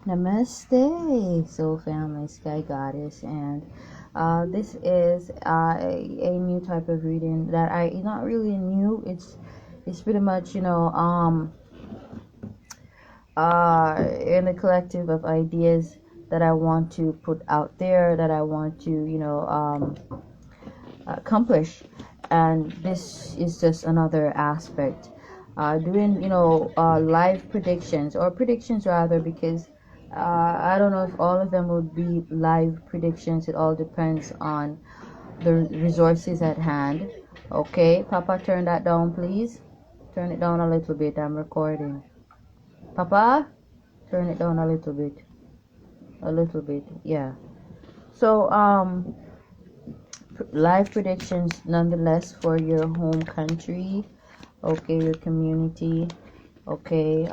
Namaste, soul family, sky goddess, and this is a new type of reading that not really new. It's pretty much in a collective of ideas that I want to put out there, that I want to accomplish, and this is just another aspect. Doing live predictions, or predictions rather, because I don't know if all of them would be live predictions. It all depends on the resources at hand. Okay, Papa, turn that down, please. Turn it down a little bit. I'm recording. Papa, turn it down a little bit. A little bit, yeah. So, live predictions nonetheless for your home country, okay, your community, okay.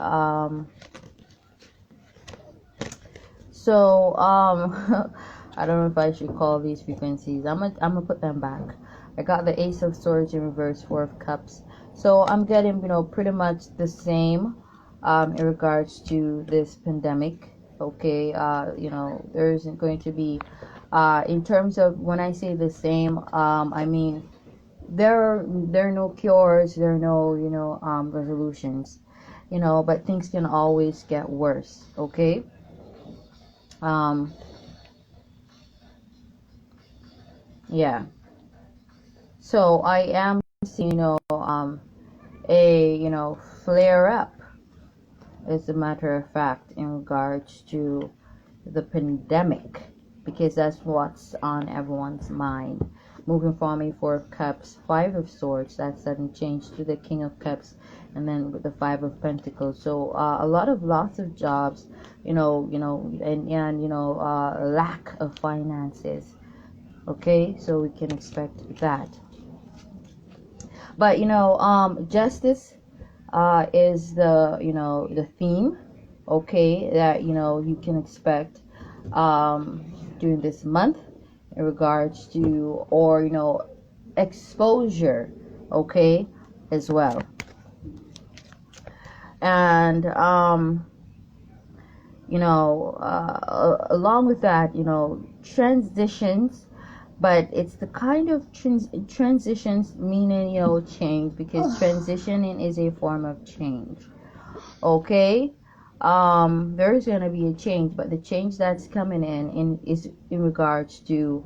So I don't know if I should call these frequencies. I'm gonna put them back. I got the Ace of Swords in reverse, Four of Cups. So I'm getting pretty much the same in regards to this pandemic. Okay, there isn't going to be in terms of, when I say the same, I mean there are no cures, there are no resolutions, but things can always get worse. Okay. Yeah. So I am seeing, a flare up, as a matter of fact, in regards to the pandemic, because that's what's on everyone's mind. Moving from a Four of Cups, Five of Swords, that sudden change, to the King of Cups, and then with the Five of Pentacles. So a lot of loss of jobs, and lack of finances. Okay, so we can expect that. But justice is the theme. Okay, that you can expect during this month, in regards to, or exposure, okay, as well. And along with that, transitions, but it's the kind of transitions, meaning change, because transitioning is a form of change. Okay, there's gonna be a change, but the change that's coming is in regards to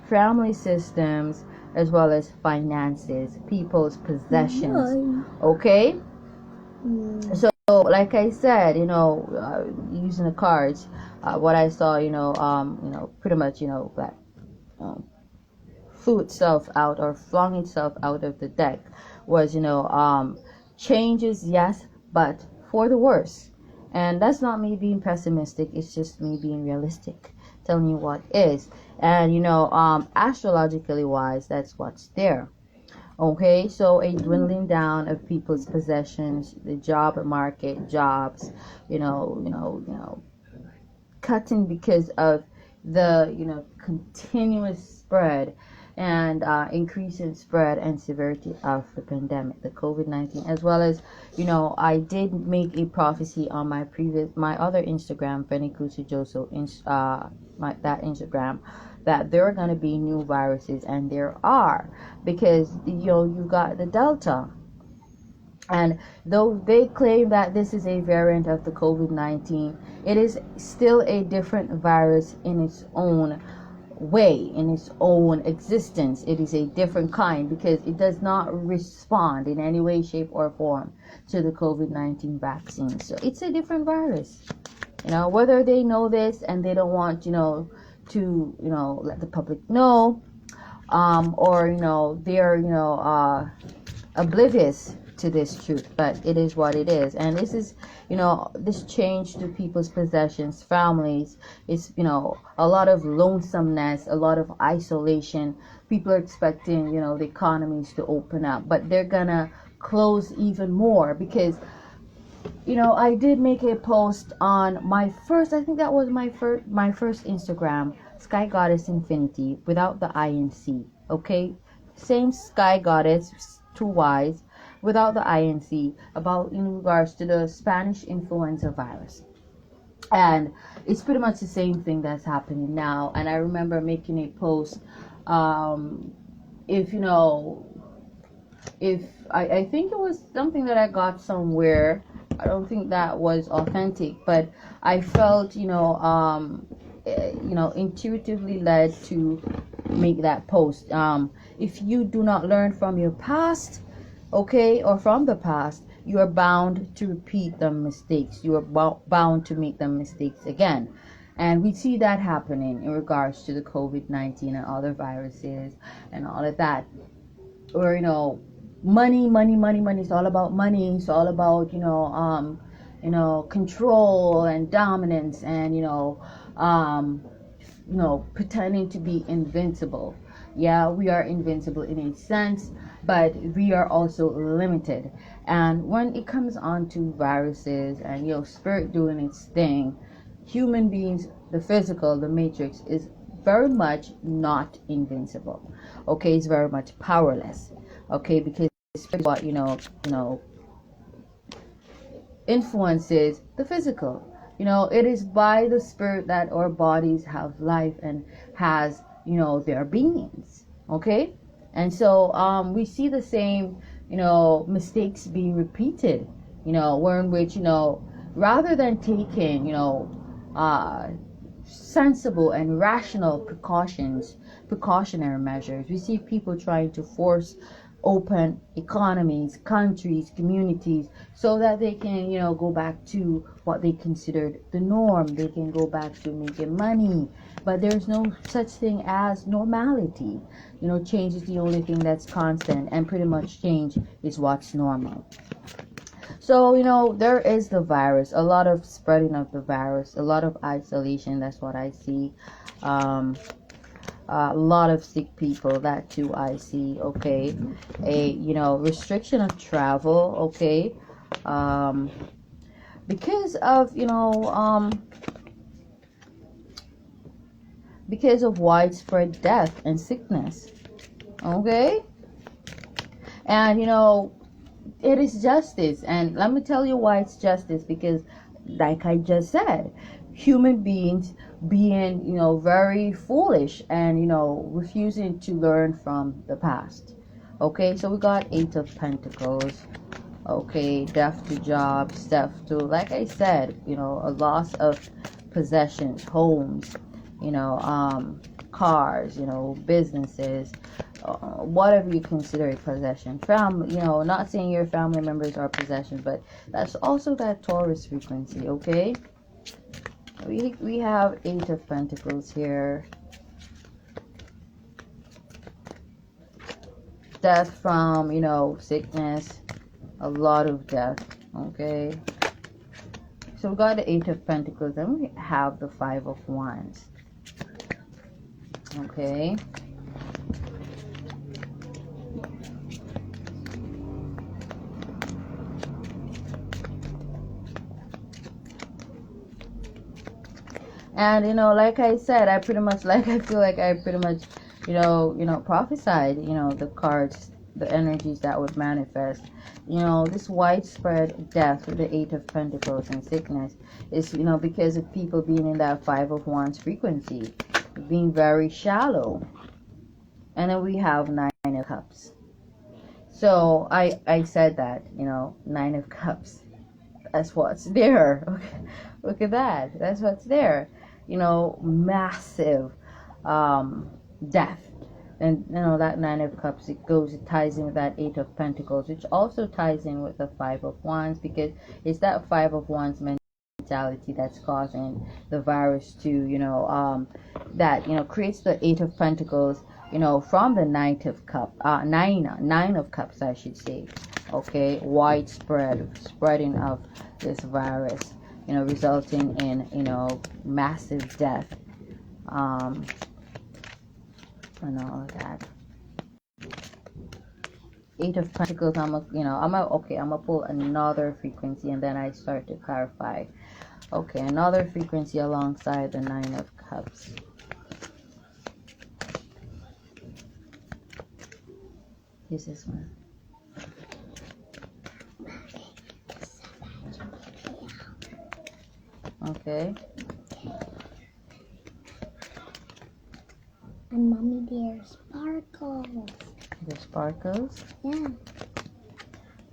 family systems, as well as finances, people's possessions. Okay, so like I said, using the cards, what I saw, pretty much, that flew itself out, or flung itself out of the deck, was changes, yes, but for the worse. And that's not me being pessimistic, it's just me being realistic, telling you what is. And astrologically wise, that's what's there. Okay, so a dwindling down of people's possessions, the job market, jobs, cutting because of the continuous spread and increase in spread and severity of the pandemic, the COVID-19, as well as I did make a prophecy on my other Instagram, Fenny Kusujoso, that Instagram, that there are going to be new viruses, and there are, because you got the Delta. And though they claim that this is a variant of the COVID-19, it is still a different virus in its own way, in its own existence. It is a different kind, because it does not respond in any way, shape, or form to the COVID-19 vaccine. So it's a different virus. Whether they know this and they don't want, to let the public know, or, they're, oblivious to this truth, but it is what it is. And this is this change to people's possessions, families. It's a lot of lonesomeness, a lot of isolation. People are expecting the economies to open up, but they're gonna close even more, because I did make a post on my first, I think that was my first Instagram, Sky Goddess Infinity, without the INC. Okay, same Sky Goddess, 2 Y's, without the INC, about in regards to the Spanish influenza virus. And it's pretty much the same thing that's happening now. And I remember making a post, if you know, if I think it was something that I got somewhere. I don't think that was authentic, but I felt, intuitively led to make that post. If you do not learn from your past, okay, or from the past, you are bound to repeat the mistakes. You are bound to make the mistakes again. And we see that happening in regards to the COVID-19 and other viruses and all of that. Or, money, money, money, money. It's all about money. It's all about, control and dominance and, pretending to be invincible. Yeah, we are invincible in a sense, but we are also limited. And when it comes on to viruses and spirit doing its thing, human beings, the physical, the matrix, is very much not invincible. Okay, it's very much powerless. Okay, because spirit, what influences the physical. It is by the spirit that our bodies have life and has, their beings. Okay? And so we see the same, mistakes being repeated, where in which, rather than taking, sensible and rational precautionary measures, we see people trying to force open economies, countries, communities, so that they can, go back to what they considered the norm. They can go back to making money. But there's no such thing as normality. Change is the only thing that's constant, and pretty much change is what's normal. So, there is the virus, a lot of spreading of the virus, a lot of isolation. That's what I see. A lot of sick people, that too I see. Okay, a restriction of travel. Okay, because of because of widespread death and sickness. Okay, and it is justice. And let me tell you why it's justice, because like I just said, human beings being very foolish and refusing to learn from the past. Okay, so we got 8 of Pentacles. Okay, death to jobs, death to, like I said, a loss of possessions, homes, cars, businesses, whatever you consider a possession. Family, not saying your family members are possessions, but that's also that Taurus frequency. Okay, we have 8 of Pentacles here. Death from sickness, a lot of death. Okay, so we got the 8 of Pentacles, and we have the 5 of Wands. Okay, and like I said, I feel like I pretty much prophesied the cards, the energies that would manifest. This widespread death with the 8 of Pentacles and sickness is because of people being in that 5 of Wands frequency, being very shallow. And then we have 9 of Cups. So I said that 9 of Cups, that's what's there. Okay. Look at that, that's what's there. Massive death. And that 9 of Cups, it ties in with that 8 of Pentacles, which also ties in with the 5 of Wands, because it's that 5 of Wands mentality that's causing the virus to that creates the 8 of Pentacles from the 9 of Cups, I should say. Okay, widespread spreading of this virus, resulting in massive death, and all of that. 8 of Pentacles. I'm gonna pull another frequency, and then I start to clarify. Okay, another frequency alongside the 9 of Cups. Here's this one. Okay. And mommy, there sparkles. The sparkles. Yeah.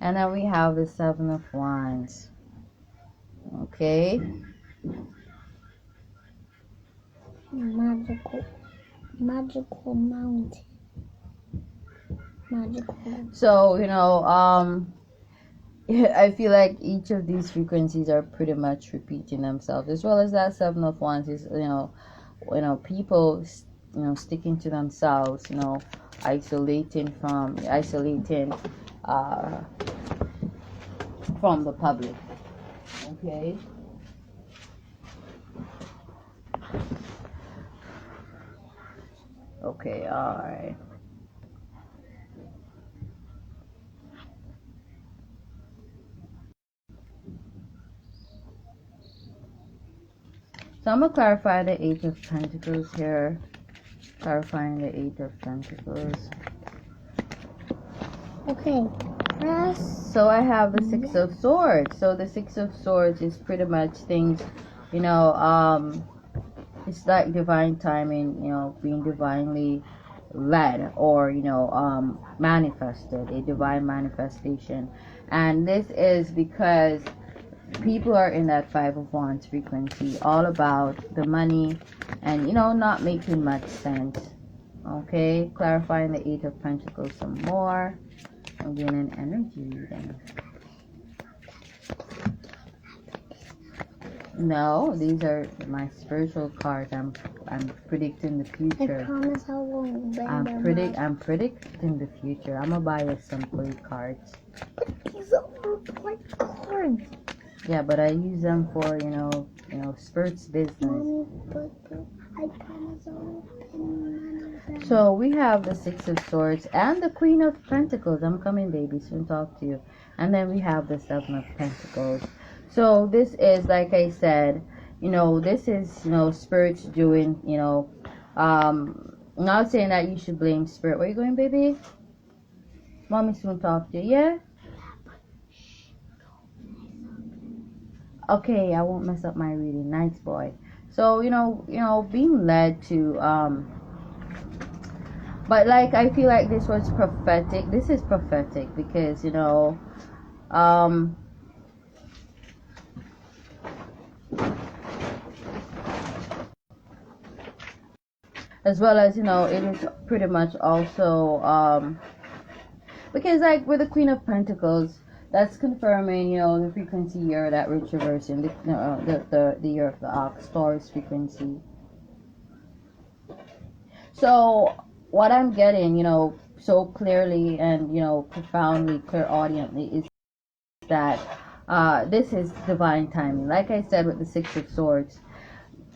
And then we have the Seven of Wands. Okay. Magical mountain. Magical. So, I feel like each of these frequencies are pretty much repeating themselves, as well as that Seven of Wands is, people, sticking to themselves, isolating uh, from the public. Okay. Okay. All right. So I'm gonna clarify the Eight of Pentacles here. Clarifying the Eight of Pentacles. Okay. Press. So I have the Six of Swords. So the Six of Swords is pretty much things, it's like divine timing, being divinely led, or manifested, a divine manifestation. And this is because people are in that Five of Wands frequency, all about the money and not making much sense. Okay, clarifying the Eight of Pentacles some more. Again, an energy reading. No, these are my spiritual cards. I'm predicting the future. I promise I won't bring them up. I'm predicting the future. I'm gonna buy us some play cards. But these are play cards. Yeah, but I use them for spirits business. Mommy, but I promise I won't bring none of them. So we have the Six of Swords and the Queen of Pentacles. I'm coming, baby. Soon talk to you. And then we have the Seven of Pentacles. So this is, like I said, this is, spirits doing, not saying that you should blame spirit. Where you going, baby? Mommy soon talk to you, yeah? Okay, I won't mess up my reading. Nice boy. So, being led to, but like, I feel like this was prophetic. This is prophetic because, as well as, it is pretty much also, because like with the Queen of Pentacles, that's confirming, the frequency year that we're traversing, the year of the ox, Taurus frequency. So what I'm getting, so clearly and, profoundly, clairaudiently, is that this is divine timing. Like I said with the Six of Swords,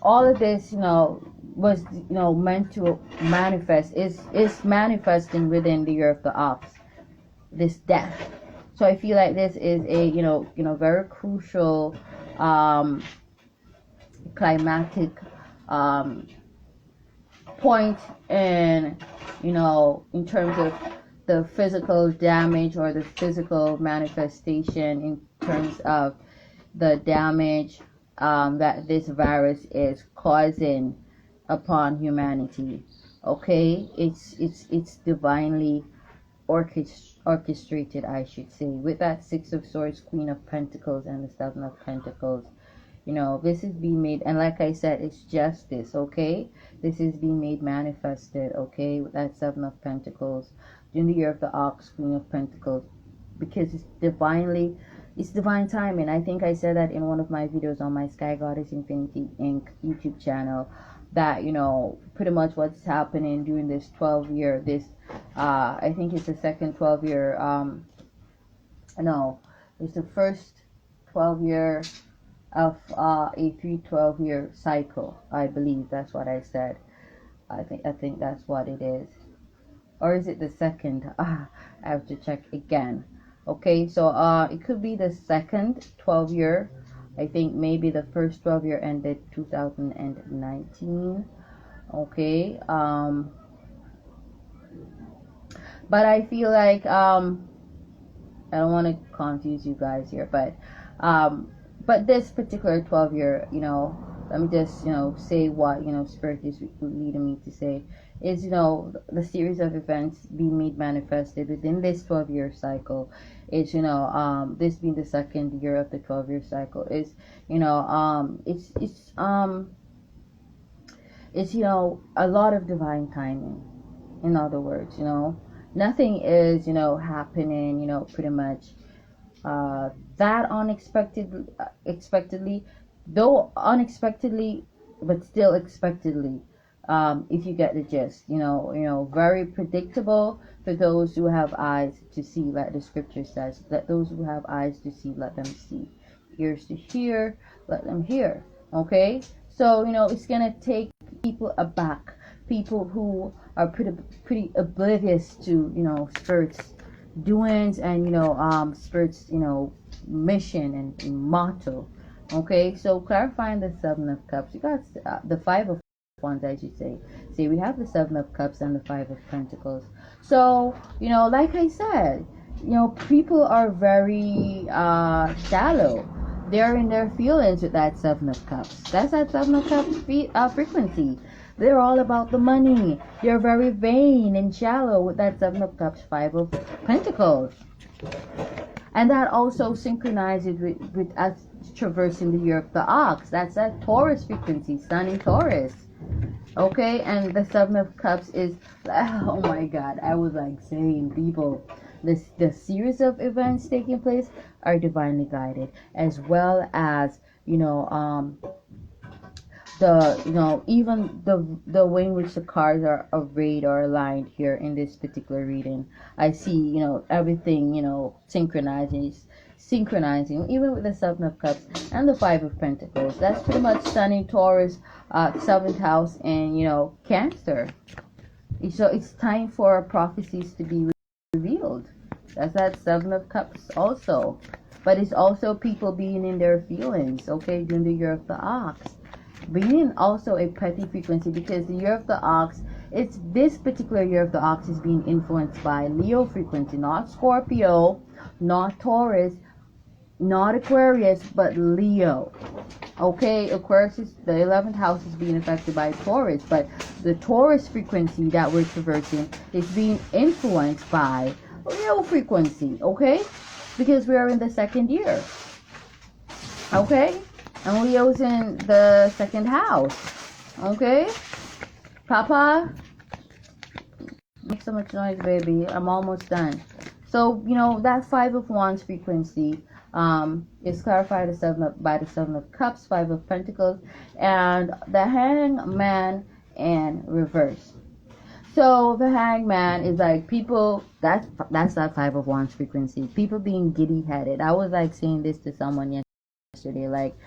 all of this, was, meant to manifest, is manifesting within the year of the ox, this death. So I feel like this is a, very crucial, climatic, point in, in terms of the physical damage or the physical manifestation, in terms of the damage that this virus is causing upon humanity. Okay, it's divinely orchestrated, I should say, with that Six of Swords, Queen of Pentacles, and the Seven of Pentacles. This is being made, and like I said, it's justice. Okay, this is being made manifested. Okay, with that Seven of Pentacles in the year of the ox, Queen of Pentacles, because it's divine timing. I think I said that in one of my videos on my Sky Goddess Infinity Inc. YouTube channel, that pretty much what's happening during this 12-year, I think it's the second 12-year, no, it's the first 12-year of a 12-year cycle. I believe that's what I said. I think that's what it is. Or is it the second? I have to check again. Okay, so it could be the second 12-year. I think maybe the first 12-year ended 2019. Okay, but I feel like I don't want to confuse you guys here, but but this particular 12-year, let me just, say what, Spirit is leading me to say is, the series of events being made manifested within this 12-year cycle is, this being the second year of the 12-year cycle is, it's, a lot of divine timing. In other words, nothing is, happening, pretty much that expectedly, though unexpectedly, but still expectedly. If you get the gist, very predictable for those who have eyes to see, like the scripture says. Let those who have eyes to see, let them see. Ears to hear, let them hear. Okay, so it's gonna take people aback, people who are pretty oblivious to Spirit's doings and Spirit's mission and motto. Okay, so clarifying the 7 of Cups, you got the 5 of Wands, I should say. See, we have the 7 of Cups and the 5 of Pentacles. So like I said, people are very shallow. They're in their feelings with that 7 of Cups. That's that 7 of Cups frequency. They're all about the money. They're very vain and shallow with that 7 of Cups, 5 of Pentacles. And that also synchronizes with us traversing the year of the Ox. That's that Taurus frequency, Sun in Taurus. Okay, and the 7 of Cups is, oh my God, I was like saying, people, the series of events taking place are divinely guided, as well as even the way in which the cards are arrayed or aligned here in this particular reading. I see everything synchronizing even with the 7 of Cups and the 5 of Pentacles. That's pretty much Sun in Taurus, 7th house, and Cancer. So it's time for prophecies to be revealed. That's that 7 of Cups also. But it's also people being in their feelings, okay, during the year of the Ox. Being also a petty frequency, because the year of the Ox, it's this particular year of the Ox is being influenced by Leo frequency, not Scorpio, not Taurus, not Aquarius, but Leo. Okay, Aquarius is the 11th house is being affected by Taurus, but the Taurus frequency that we're traversing is being influenced by Leo frequency, okay? Because we are in the second year. Okay? And Leo's in the second house. Okay? Papa, make so much noise, baby. I'm almost done. So, that 5 of Wands frequency is clarified by the 7 of Cups, 5 of Pentacles, and the Hangman in reverse. So the Hangman is like people, that's that 5 of Wands frequency. People being giddy-headed. I was like saying this to someone yesterday, like,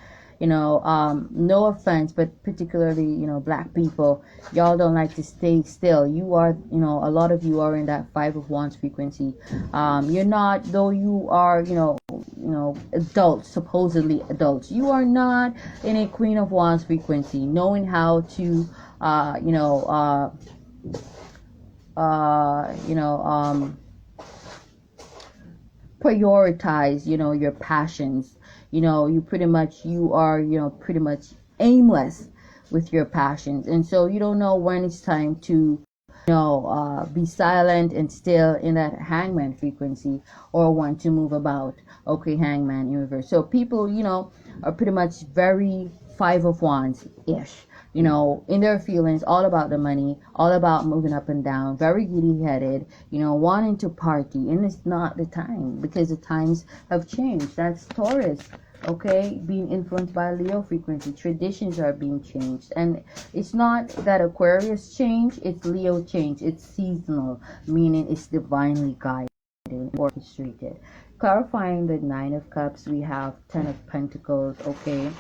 no offense, but particularly, black people, y'all don't like to stay still. You are, a lot of you are in that 5 of Wands frequency. You're not, though you are, adults, supposedly adults, you are not in a Queen of Wands frequency, knowing how to, prioritize, your passions. You are pretty much aimless with your passions, and so you don't know when it's time to be silent and still in that Hangman frequency, or want to move about. Okay, Hangman in reverse. So people are pretty much very 5 of Wands ish, in their feelings, all about the money, all about moving up and down, very giddy-headed, wanting to party, and it's not the time, because the times have changed. That's Taurus, okay, being influenced by Leo frequency. Traditions are being changed, and it's not that Aquarius change, it's Leo change. It's seasonal, meaning it's divinely guided and orchestrated. Clarifying the 9 of Cups, we have 10 of Pentacles, okay.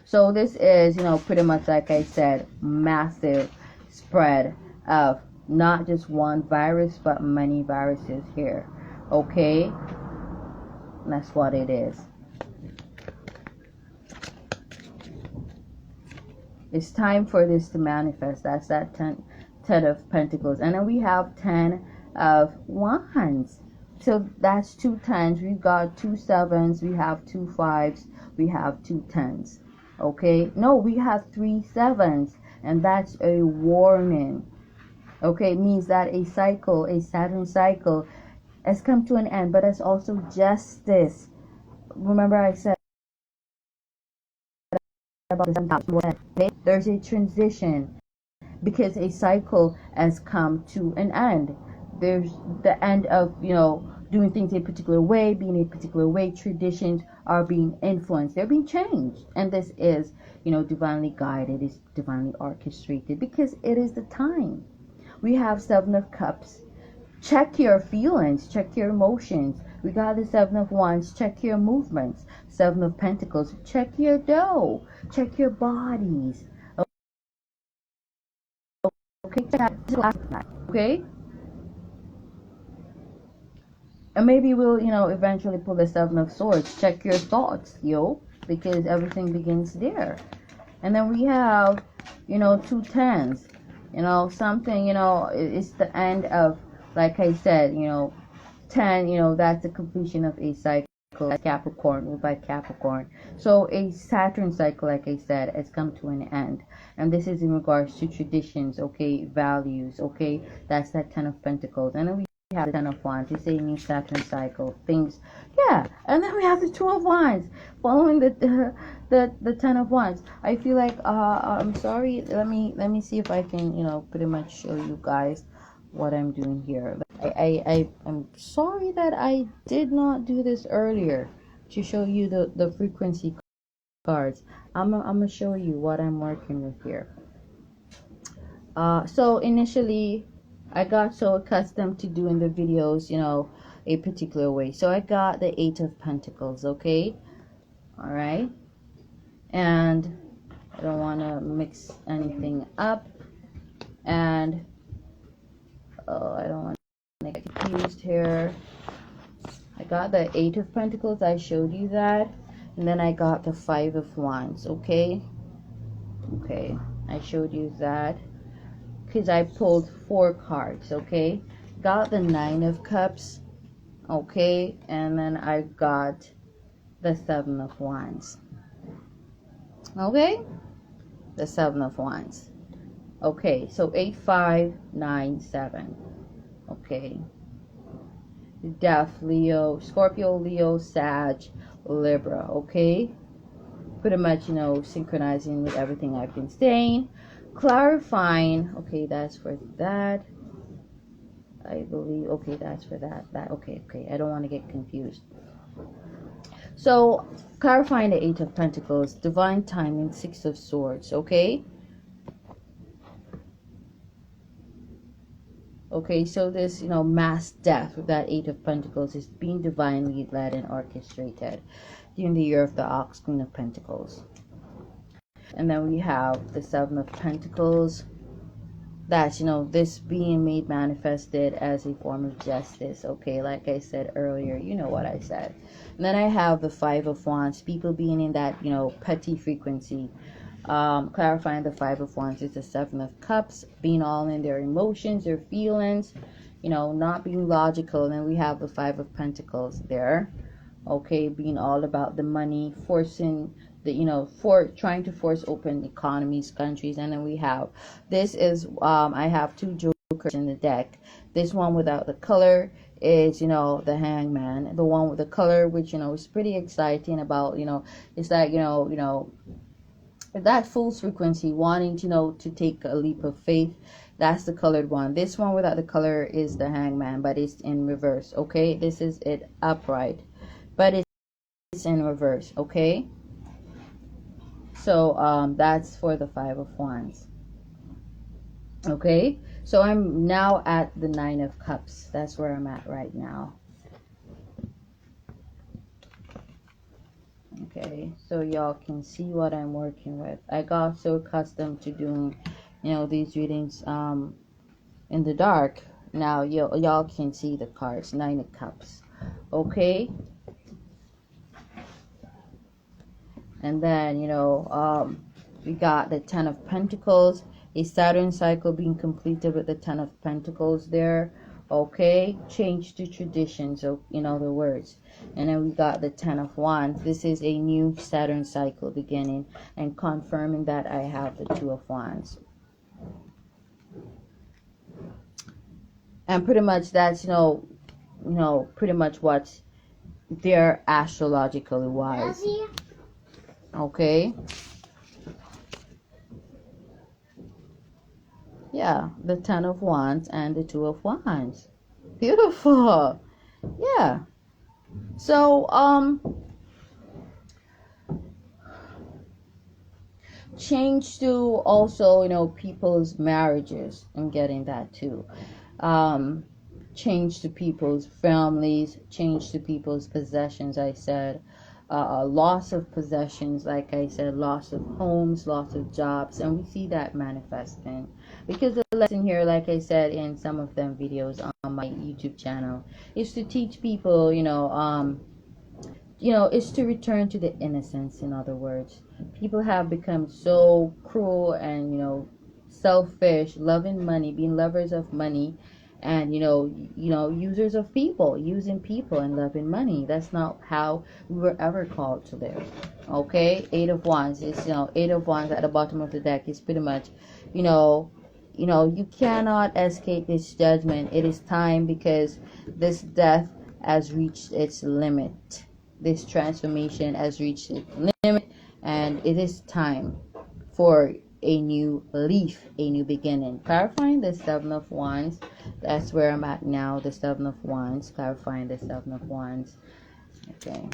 So this is, pretty much like I said, massive spread of not just one virus, but many viruses here. Okay? That's what it is. It's time for this to manifest. That's that 10 of Pentacles. And then we have 10 of Wands. So that's 2 10s. We've got 2 7s. We have 2 5s. We have 2 10s. Okay. No, we have 3 7s, and that's a warning. Okay, it means that a cycle, a Saturn cycle, has come to an end, but it's also justice. Remember, I said about the okay? There's a transition because a cycle has come to an end. There's the end of, doing things a particular way, being a particular way. Traditions are being influenced, they're being changed, and this is, divinely guided, is divinely orchestrated because it is the time. We have 7 of Cups. Check your feelings, check your emotions. We got the 7 of Wands. Check your movements. 7 of Pentacles. Check your dough. Check your bodies. Okay, okay. And maybe we'll, eventually pull the 7 of Swords. Check your thoughts, because everything begins there. And then we have, 2 10s. Something, it's the end of, like I said, 10, that's the completion of a cycle. Capricorn, ruled by Capricorn. So a Saturn cycle, like I said, has come to an end. And this is in regards to traditions, okay, values, okay. That's that 10 of Pentacles. And then we have the 10 of Wands. It's a new Saturn cycle. Things, yeah. And then we have the 2 of Wands, following the 10 of Wands. I feel like I'm sorry. Let me see if I can, pretty much show you guys what I'm doing here. I'm sorry that I did not do this earlier to show you the frequency cards. I'm gonna show you what I'm working with here. So initially I got so accustomed to doing the videos, a particular way. So I got the 8 of Pentacles, okay? All right. And I don't want to mix anything up. And I don't want to get confused here. I got the 8 of Pentacles. I showed you that. And then I got the 5 of Wands, okay? Okay. I showed you that because I pulled 4 cards, okay? Got the 9 of Cups, okay? And then I got the 7 of Wands, okay? The 7 of Wands. Okay, so 8, 5, 9, 7. Okay. Death, Leo, Scorpio, Leo, Sag, Libra, okay? Pretty much, synchronizing with everything I've been saying. Clarifying, okay, that's for that. I believe, okay, that's for that. Okay, I don't want to get confused. So, clarifying the 8 of Pentacles, divine timing, 6 of Swords, okay? Okay, so this, mass death with that 8 of Pentacles is being divinely led and orchestrated during the year of the Ox, Queen of Pentacles. And then we have the 7 of Pentacles. That's, this being made manifested as a form of justice, okay? Like I said earlier, you know what I said. And then I have the 5 of Wands, people being in that, petty frequency. Clarifying the 5 of Wands is the 7 of Cups, being all in their emotions, their feelings, not being logical. And then we have the 5 of Pentacles there, okay, being all about the money, forcing the, for trying to force open economies, countries. And then we have, this is, I have 2 jokers in the deck. This one without the color is, the Hangman. The one with the color, which, is pretty exciting about, it's like, that full frequency, wanting to take a leap of faith. That's the colored one. This one without the color is the Hangman, but it's in reverse, okay? This is it upright, but it's in reverse, okay? So that's for the 5 of Wands, okay? So I'm now at the 9 of Cups. That's where I'm at right now. Okay, so y'all can see what I'm working with. I got so accustomed to doing, these readings in the dark. Now y'all can see the cards. 9 of Cups, okay? And then, we got the 10 of Pentacles, a Saturn cycle being completed with the 10 of Pentacles there, Okay, change the traditions, in other words. And then we got the 10 of Wands. This is a new Saturn cycle beginning, and confirming that I have the 2 of Wands. And pretty much that's, pretty much what they're astrologically wise. Okay. Yeah, the 10 of Wands and the 2 of Wands. Beautiful. Yeah. So, change to also, people's marriages. I'm getting that too. Change to people's families, change to people's possessions, I said. Loss of possessions, like I said, loss of homes, loss of jobs, and we see that manifesting. Because the lesson here, like I said in some of them videos on my YouTube channel, is to teach people, is to return to the innocence. In other words, people have become so cruel and, selfish, loving money, being lovers of money, and users of people, using people and loving money. That's not how we were ever called to live. Okay, 8 of Wands is, 8 of Wands at the bottom of the deck is pretty much, you cannot escape this judgment. It is time, because this death has reached its limit. This transformation has reached its limit, and it is time for a new leaf, a new beginning. Clarifying the 7 of Wands. That's where I'm at now. The 7 of Wands. Clarifying the 7 of Wands. Okay.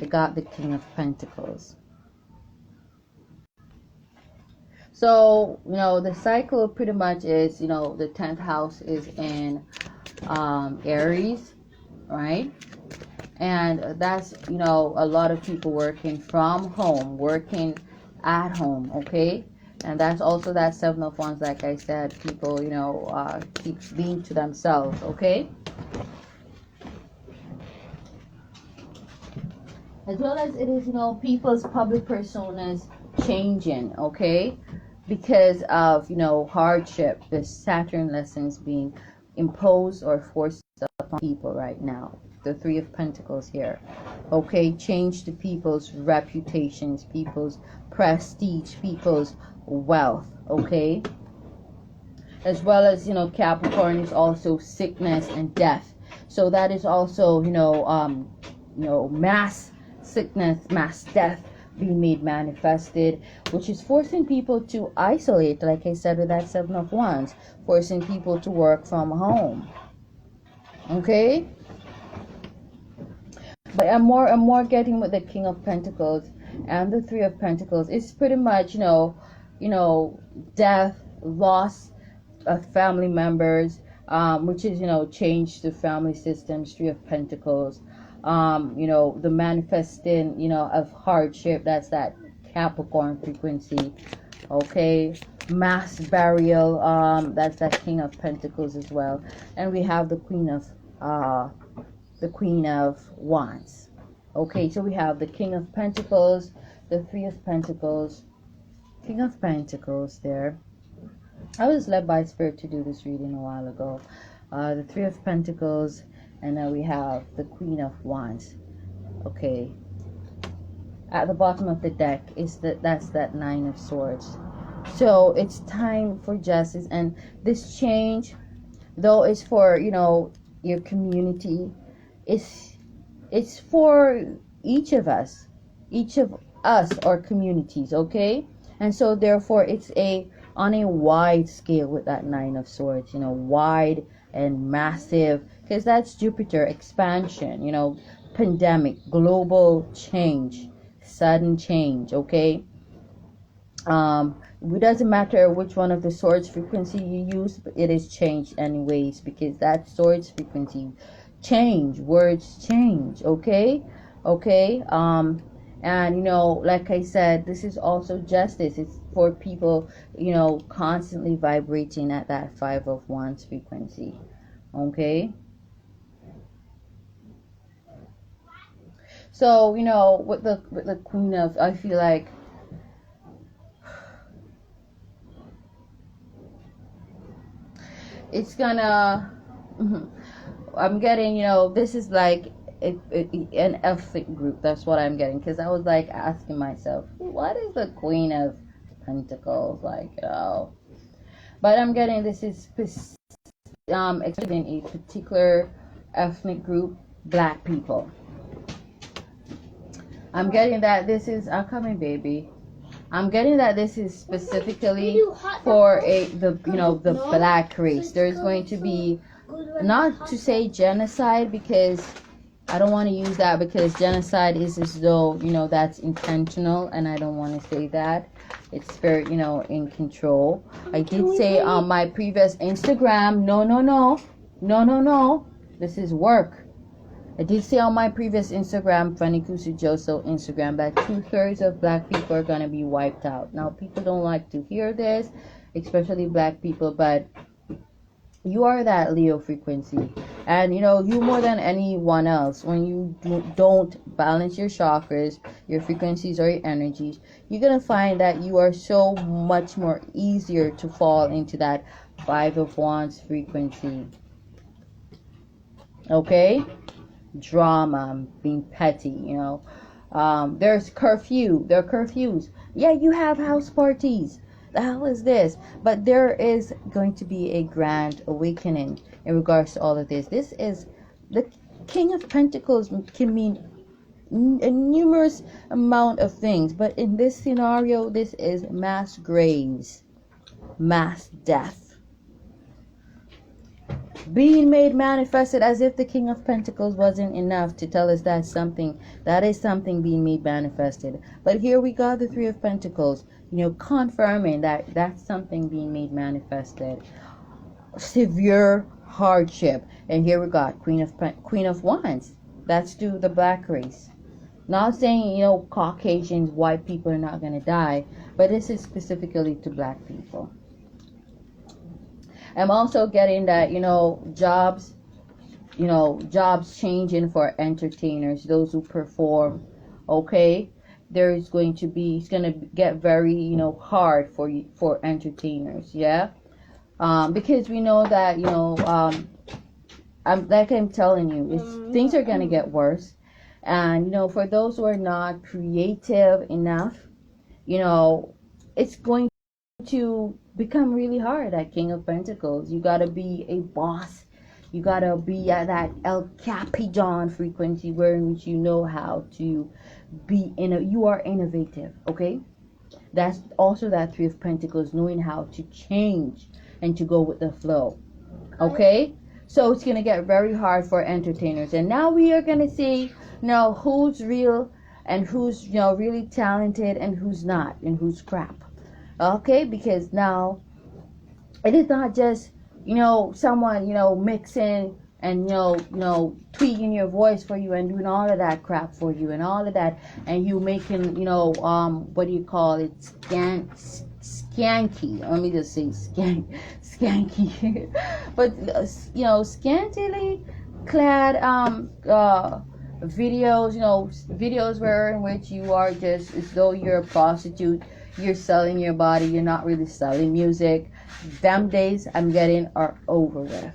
I got the King of Pentacles. So, the cycle pretty much is, the 10th house is in Aries, right? And that's, a lot of people working from home, working at home, okay? And that's also that 7 of Wands, like I said, people, keep being to themselves, okay? As well as it is, people's public personas changing, okay? Because of, hardship, the Saturn lessons being imposed or forced upon people right now. The 3 of Pentacles here. Okay, change to people's reputations, people's prestige, people's wealth, okay? As well as, Capricorn is also sickness and death. So that is also, mass sickness, mass death being made manifested, which is forcing people to isolate, like I said with that 7 of Wands, forcing people to work from home. Okay? But I'm more getting with the King of Pentacles and the 3 of Pentacles. It's pretty much, death, loss of family members, which is, change to family systems, 3 of Pentacles. The manifesting, of hardship, that's that Capricorn frequency. Okay, mass burial, that's that King of Pentacles as well. And we have the Queen of Wands. Okay, so we have the King of Pentacles, the 3 of Pentacles, King of Pentacles there. I was led by Spirit to do this reading a while ago. The 3 of Pentacles, and then we have the Queen of Wands. Okay. At the bottom of the deck is that's that 9 of Swords. So it's time for justice, and this change, though, is for, your community. It's for each of us or communities, okay? And so therefore it's on a wide scale with that 9 of Swords, wide and massive, because that's Jupiter expansion, pandemic, global change, sudden change, okay? It doesn't matter which one of the Swords frequency you use, but it is changed anyways, because that Swords frequency change, words change, okay? And like I said, this is also justice. It's for people, constantly vibrating at that 5 of Wands frequency, okay? So, with the Queen of, I feel like it's gonna. I'm getting, this is like an ethnic group. That's what I'm getting, because I was like asking myself, what is the Queen of Pentacles like? But I'm getting this is explaining a particular ethnic group, black people. I'm getting that this is coming, baby. I'm getting that this is specifically for the black race. There's going to be, not to say genocide, because I don't want to use that, because genocide is as though that's intentional, and I don't want to say that. It's very in control. I did say on my previous Instagram, no, this is work. I did say on my previous Instagram, Fanny Kusujoso Instagram, that 2/3 of black people are going to be wiped out. Now, people don't like to hear this, especially black people, but you are that Leo frequency. And, you more than anyone else, when you don't balance your chakras, your frequencies, or your energies, you're going to find that you are so much more easier to fall into that 5 of Wands frequency. Okay? Drama, being petty, there's curfew. There are curfews. Yeah, you have house parties. The hell is this? But there is going to be a grand awakening in regards to all of this. This is the King of Pentacles, can mean a numerous amount of things, but in this scenario, this is mass graves, mass death being made manifested, as if the King of Pentacles wasn't enough to tell us that is something being made manifested. But here we got the Three of Pentacles, confirming that that's something being made manifested. Severe hardship. And here we got Queen of Wands. That's to the black race. Not saying, Caucasians, white people are not going to die, but this is specifically to black people. I'm also getting that, jobs changing for entertainers, those who perform. Okay, it's going to get very, hard for entertainers. Yeah, because we know that, I'm telling you, things are going to get worse. And, for those who are not creative enough, it's going to become really hard at King of Pentacles. You gotta be a boss. You gotta be at that El Capitan frequency, where in which you know how to be you are innovative. Okay, that's also that Three of Pentacles, knowing how to change and to go with the flow. Okay, so it's gonna get very hard for entertainers, and now we are gonna see who's real and who's really talented and who's not, and who's crap. Okay, because now it is not just someone mixing and tweaking your voice for you and doing all of that crap for you and all of that, and you making what do you call it, skanky. Let me just say skanky, but scantily clad videos where in which you are just as though you're a prostitute. You're selling your body. You're not really selling music. Them days I'm getting are over with.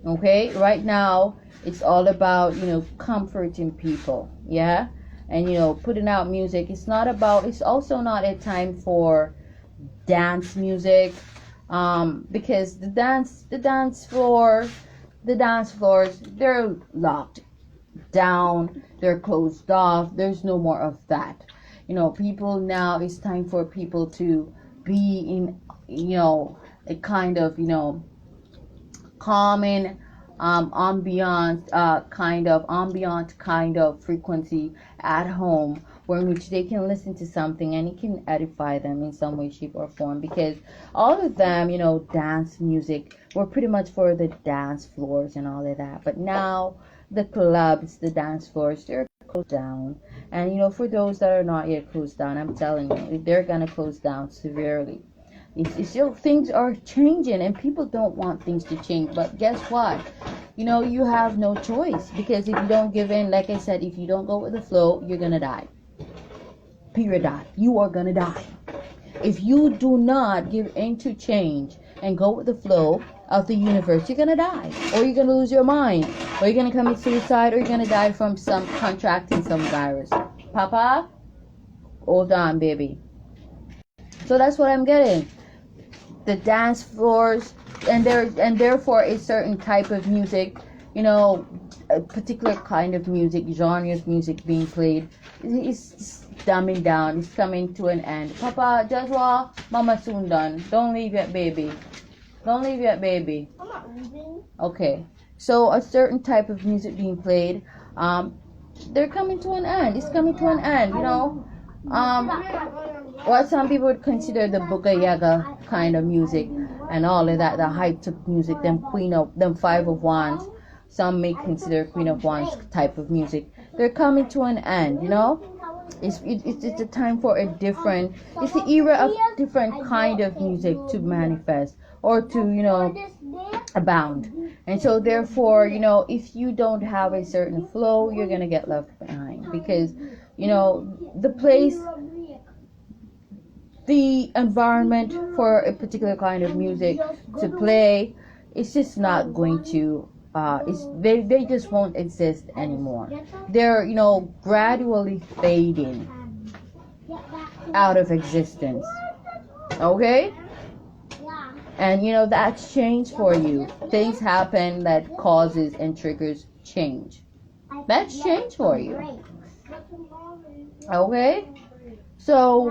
Okay, right now it's all about comforting people. Yeah, and putting out music. It's also not a time for dance music, because the dance floors, they're locked down. They're closed off. There's no more of that. People now, it's time for people to be in, a kind of, calming, ambient kind of frequency at home, where in which they can listen to something and it can edify them in some way, shape, or form. Because all of them, dance music were pretty much for the dance floors and all of that. But now the clubs, the dance floors, they're closed down. And for those that are not yet closed down, I'm telling you, they're gonna close down severely. It's still, things are changing, and people don't want things to change. But guess what? You have no choice, because if you don't give in, like I said, if you don't go with the flow, you're gonna die. Period. You are gonna die if you do not give in to change and go with the flow. of the universe, you're gonna die, or you're gonna lose your mind, or you're gonna commit suicide, or you're gonna die from some contracting some virus. Papa, hold on, baby. So that's what I'm getting. The dance floors, and therefore a certain type of music, a particular kind of music, genre of music being played is dumbing down. It's coming to an end. Papa, Joshua, Mama soon done. Don't leave yet, baby. Don't leave yet, baby. I'm not leaving. Okay. So a certain type of music being played, they're coming to an end. It's coming to an end, what some people would consider the Booga Yaga kind of music and all of that, the hyped up music, them Five of Wands. Some may consider Queen of Wands type of music. They're coming to an end, It's the time for it's the era of different kind of music to manifest or to, abound. And so therefore, if you don't have a certain flow, you're going to get left behind because, the place, the environment for a particular kind of music to play, it's just not going to they just won't exist anymore. They're gradually fading out of existence. Okay? And that's change for you. Things happen that causes and triggers change. That's change for you. Okay? So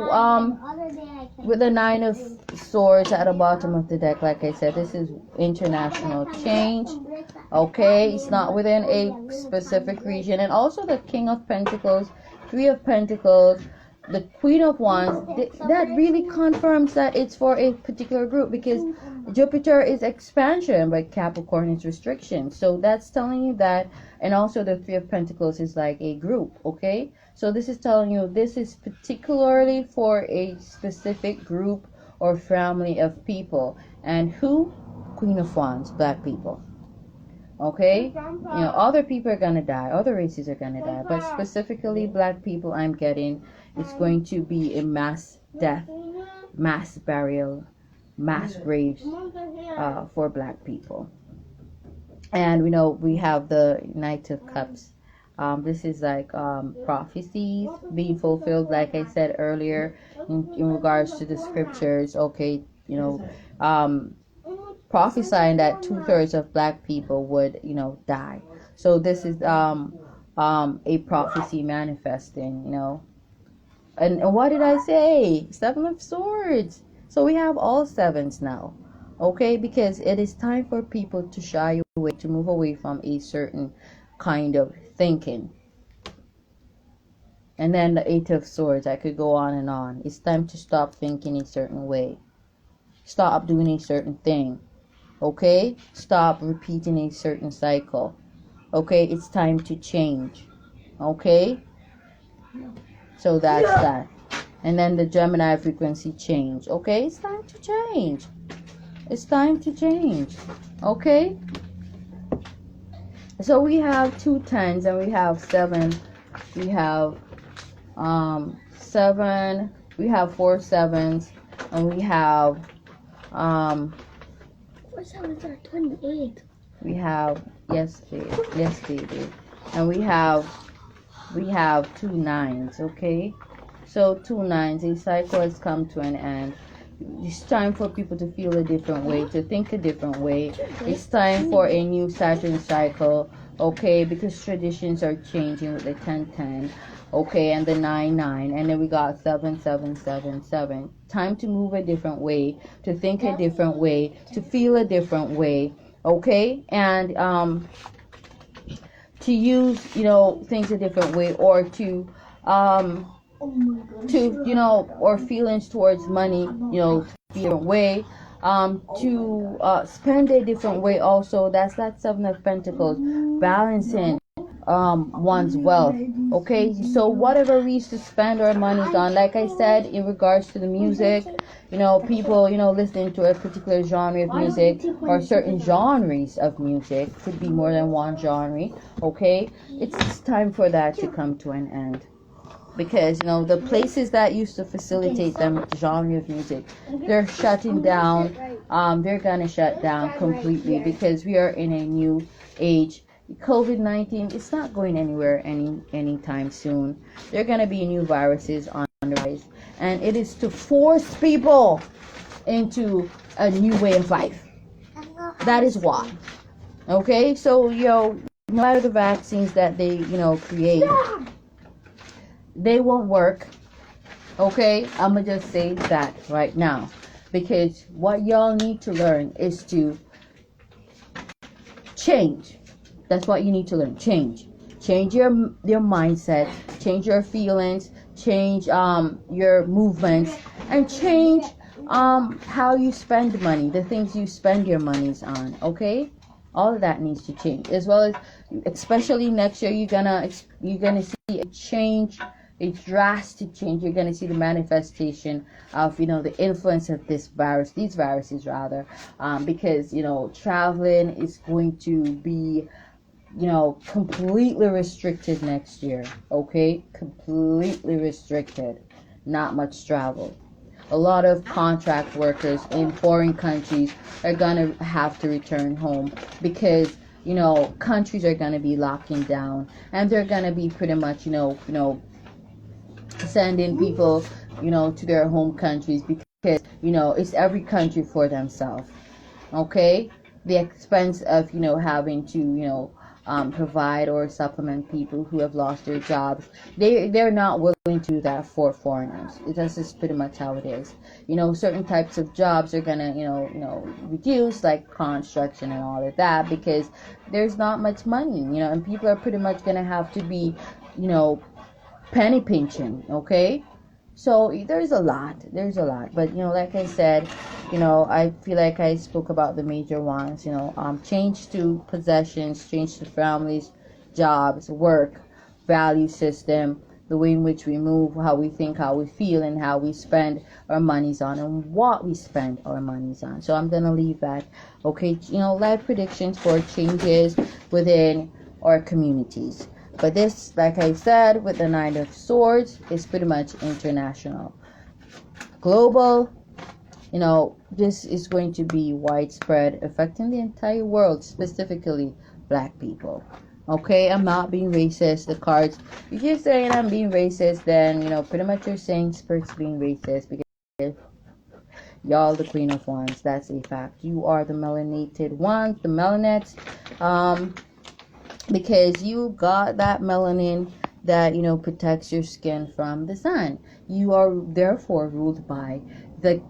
with the Nine of Swords at the bottom of the deck, like I said, this is international change. Okay, it's not within a specific region. And also the King of Pentacles, Three of Pentacles, the Queen of Wands, that really confirms that it's for a particular group because Jupiter is expansion, but Capricorn is restriction. So that's telling you that. And also the Three of Pentacles is like a group, okay? So this is telling you this is particularly for a specific group or family of people. And who? Queen of Wands, black people. Okay? Other people are going to die. Other races are going to die. But specifically black people, I'm getting, it's going to be a mass death, mass burial, mass graves for black people. And we have the Knight of Cups. This is like prophecies being fulfilled, like I said earlier, in regards to the scriptures. Okay, prophesying that 2/3 of black people would, die. So this is a prophecy manifesting, And what did I say? 7 of Swords. So we have all sevens now. Okay, because it is time for people to shy away, to move away from a certain kind of thinking. And then the Eight of Swords, I could go on and on. It's time to stop thinking a certain way. Stop doing a certain thing. Okay? Stop repeating a certain cycle. Okay? It's time to change. Okay? So that's that. And then the Gemini frequency change. Okay? It's time to change. It's time to change. Okay? So we have 2 10s and we have 7. We have 7. We have 4 7s and we have 4 7s are 28. We have yes baby. And we have 2 9s. Okay? So 2 9s. A cycle has come to an end. It's time for people to feel a different way, to think a different way. It's time for a new Saturn cycle, okay? Because traditions are changing with the 10-10, okay? And the 9-9, and then we got 7-7-7-7. Time to move a different way, to think a different way, to feel a different way, okay? And to use, things a different way, or to or feelings towards money, to be a different way, to spend a different way also. That's that 7 of Pentacles, balancing one's wealth, okay? So whatever we used to spend our money on, like I said, in regards to the music, people, listening to a particular genre of music or certain genres of music, could be more than one genre, okay? It's time for that to come to an end. because the places that used to facilitate them genre of music, they're shutting down. They're gonna shut down completely because we are in a new age. COVID-19, it's not going anywhere anytime soon. There are gonna be new viruses on the rise, and it is to force people into a new way of life. That is why. Okay, so no matter the vaccines that they create, they won't work. Okay, I'm gonna just say that right now, because what y'all need to learn is to change. That's what you need to learn. Change your mindset, change your feelings, change your movements, and change how you spend money, the things you spend your monies on. Okay, all of that needs to change, as well as especially next year you're gonna see a change, a drastic change. You're gonna see the manifestation of the influence of these viruses rather, because traveling is going to be completely restricted next year. Okay, completely restricted. Not much travel. A lot of contract workers in foreign countries are gonna have to return home because countries are gonna be locking down, and they're gonna be pretty much sending people to their home countries, because it's every country for themselves. Okay, the expense of having to provide or supplement people who have lost their jobs, they're not willing to do that for foreigners. That's just pretty much how it is. Certain types of jobs are gonna reduce, like construction and all of that, because there's not much money, and people are pretty much gonna have to be penny pinching. Okay, so there's a lot, but like I said, I feel like I spoke about the major ones. Change to possessions, change to families, jobs, work, value system, the way in which we move, how we think, how we feel, and how we spend our monies on, and what we spend our monies on. So I'm gonna leave that. Okay, live predictions for changes within our communities. But this, like I said, with the Nine of Swords, is pretty much international. Global, this is going to be widespread, affecting the entire world, specifically black people. Okay, I'm not being racist. The cards, if you're saying I'm being racist, then, pretty much you're saying Spirit's being racist, because y'all the Queen of Wands. That's a fact. You are the melanated ones, the melanettes. Because you got that melanin that protects your skin from the sun. You are therefore ruled by the